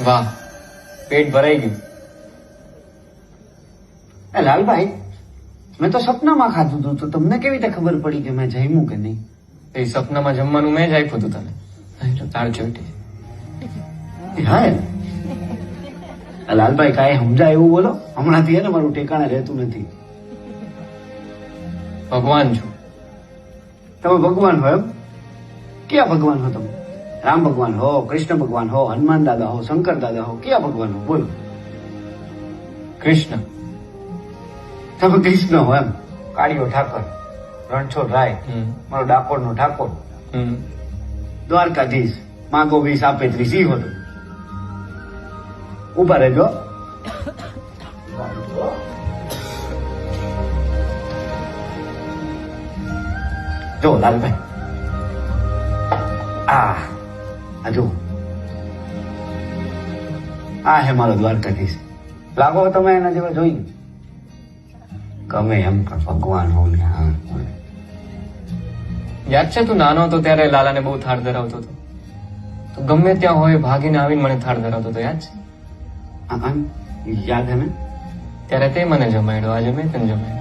વાહ, પેટ ભરાઈ ગયું. એ લાલભાઈ, મેં તો સપનામાં ખાધું હતું, તો તમને કેવી રીતે ખબર પડી કે મેં જમ્યું કે નહીં? એ સપનામાં જમવાનું મેં જ આપ્યું હતું તને. એટલે તાળ ચોટી. હા એ લાલભાઈ, કાંઈ સમજાય એવું બોલો. હમણાંથી હે ને મારું ઠેકાણે રહેતું નથી. ભગવાન છું. તમે ભગવાન હો એમ? ક્યાં ભગવાન હો તમે? રામ ભગવાન હો, કૃષ્ણ ભગવાન હો, હનુમાન દાદા હો, શંકર દાદા હો, ક્યાં ભગવાન હો બોલો? કૃષ્ણ. તમે કૃષ્ણ હો એમ? કાળીઓ ઠાકર, રણછોડ રાય, મારો ડાકોર નો ઠાકોર, દ્વારકાધીશ, માગો 20 આપે 30 ઈ હતો. ઉભા રહેજો. જો લાલભાઈ, આ જો, આ હે મારો દ્વારકાધીશ. લાગો તમે એના જેવા જોઈ? ગમે એમ પણ ભગવાન હો ને. હા, યાદ છે તું નાનો હતો ત્યારે લાલાને બહુ થાળ ધરાવતો હતો? તું ગમે ત્યાં હોય ભાગીને આવીને મને થાળ ધરાવતો હતો, યાદ છે? યાદ હે ને? ત્યારે તે મને જમાડ્યો, આજે મેં તને જમાડ્યો.